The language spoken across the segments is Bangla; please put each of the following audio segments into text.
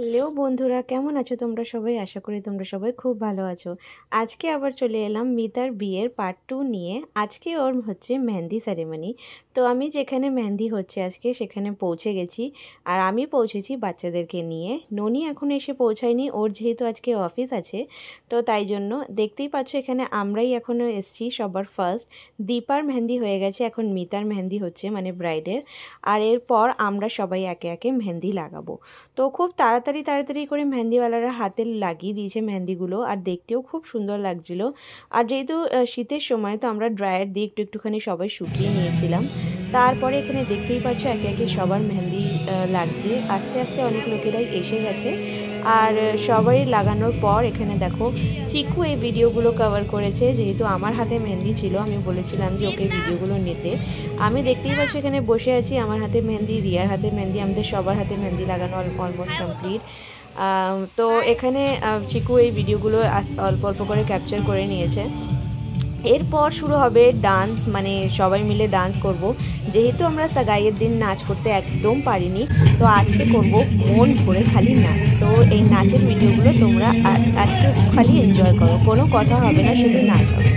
হ্যালো বন্ধুরা, কেমন আছো তোমরা সবাই? আশা করি তোমরা সবাই খুব ভালো আছো। আজকে আবার চলে এলাম মিতার বিয়ের পার্ট 2 নিয়ে। আজকে ওর হচ্ছে মেহেন্দি সেরেমনি। তো আমি যেখানে মেহেন্দি হচ্ছে আজকে সেখানে পৌঁছে গেছি। আর আমি পৌঁছেছি বাচ্চাদেরকে নিয়ে। ননি এখনও এসে পৌঁছায়নি, ওর যেহেতু আজকে অফিস আছে তো তাই জন্য দেখতেই পাচ্ছ এখানে আমরাই এখনও এসছি সবার ফার্স্ট। দীপার মেহেন্দি হয়ে গেছে, এখন মিতার মেহেন্দি হচ্ছে মানে ব্রাইডের। আর এরপর আমরা সবাই একে একে মেহেন্দি লাগাবো। তো খুব তাড়াতাড়ি করে মেহেন্দিওয়ালারা হাতে লাগিয়ে দিয়েছে মেহেন্দিগুলো, আর দেখতেও খুব সুন্দর লাগছিল। আর যেহেতু শীতের সময় তো আমরা ড্রায়ার দিয়ে একটুখানি সবাই শুকিয়ে নিয়েছিলাম। তারপরে এখানে দেখতেই পাচ্ছ একে একে সবার মেহেন্দি লাগছে। আস্তে আস্তে অনেক লোকেরাই এসে গেছে। আর সবাই লাগানোর পর এখানে দেখো চিকু এই ভিডিওগুলো কভার করেছে, যেহেতু আমার হাতে মেহেন্দি ছিল আমি বলেছিলাম যে ওকে ভিডিওগুলো নিতে। আমি দেখতেই পাচ্ছি এখানে বসে আছি, আমার হাতে মেহেন্দি, রিয়ার হাতে মেহেন্দি, আমাদের সবার হাতে মেহেন্দি লাগানো অলমোস্ট কমপ্লিট। তো এখানে চিকু এই ভিডিওগুলো অল্প অল্প করে ক্যাপচার করে নিয়েছে। এরপর শুরু হবে ডান্স, মানে সবাই মিলে ডান্স করব। যেহেতু আমরা সাগাইয়ের দিন নাচ করতে একদম পারিনি, তো আজকে করব মন ভরে খালি নাচ। তো এই নাচের ভিডিওগুলো তোমরা আজকে খালি এনজয় করো, কোনো কথা হবে না, শুধু নাচ হবে।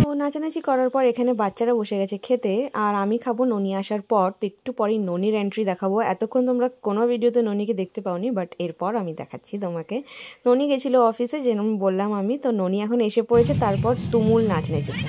তো নাচানাচি করার পর এখানে বাচ্চারা বসে গেছে খেতে, আর আমি খাবো ননি আসার পর। তো একটু পরেই ননির এন্ট্রি দেখাবো। এতক্ষণ তোমরা কোনো ভিডিওতে ননিকে দেখতে পাওনি, বাট এরপর আমি দেখাচ্ছি তোমাকে। ননি গেছিলো অফিসে, যেরকম বললাম আমি, তো ননি এখন এসে পড়েছে, তারপর তুমুল নাচ নেচেছে।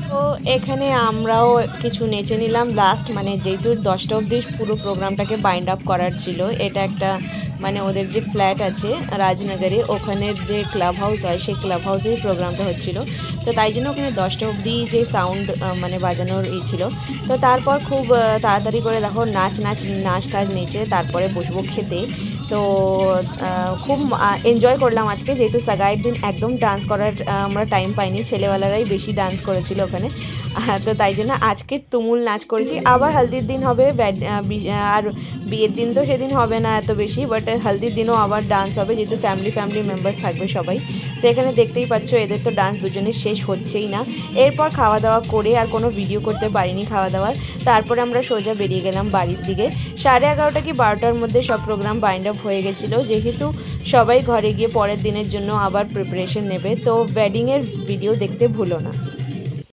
তো এখানে আমরাও কিছু নেচে নিলাম লাস্ট, মানে যেহেতু 10টা অবধি পুরো প্রোগ্রামটাকে বাইন্ড আপ করার ছিল। এটা একটা মানে ওদের যে ফ্ল্যাট আছে রাজনগরে, ওখানের যে ক্লাব হাউস হয় সেই ক্লাব হাউসেই প্রোগ্রামটা হচ্ছিল। তো তাই জন্য ওখানে 10টা অবধি যে সাউন্ড মানে বাজানোর ছিল। তো তারপর খুব তাড়াতাড়ি করে দেখো নাচ টাচ নেচে তারপরে বসবো খেতে। তো খুব এনজয় করলাম আজকে, যেহেতু সাগাইয়ের দিন একদম ডান্স করার আমরা টাইম পাইনি, ছেলেবেলারাই বেশি ডান্স করেছিল ওখানে। তো তাই জন্য আজকে তুমুল নাচ করেছি। আবার হলদির দিন হবে, আর বিয়ের দিন তো সেদিন হবে না এত বেশি, বাট হলদির দিনও আবার ডান্স হবে, যেহেতু ফ্যামিলি মেম্বার্স থাকবে সবাই। তো এখানে দেখতেই পাচ্ছ এদের তো ডান্স দুজনের শেষ হচ্ছেই না। এরপর খাওয়া দাওয়া করে আর কোনো ভিডিও করতে পারিনি খাওয়া দাওয়ার। তারপরে আমরা সোজা বেরিয়ে গেলাম বাড়ির দিকে। 11:30 কি 12টার মধ্যে সব প্রোগ্রাম বাইন্ড আপ হয়ে গেছিলো, যেহেতু সবাই ঘরে গিয়ে পরের দিনের জন্য আবার প্রিপারেশন নেবে। তো ওয়েডিংয়ের ভিডিও দেখতে ভুলো না।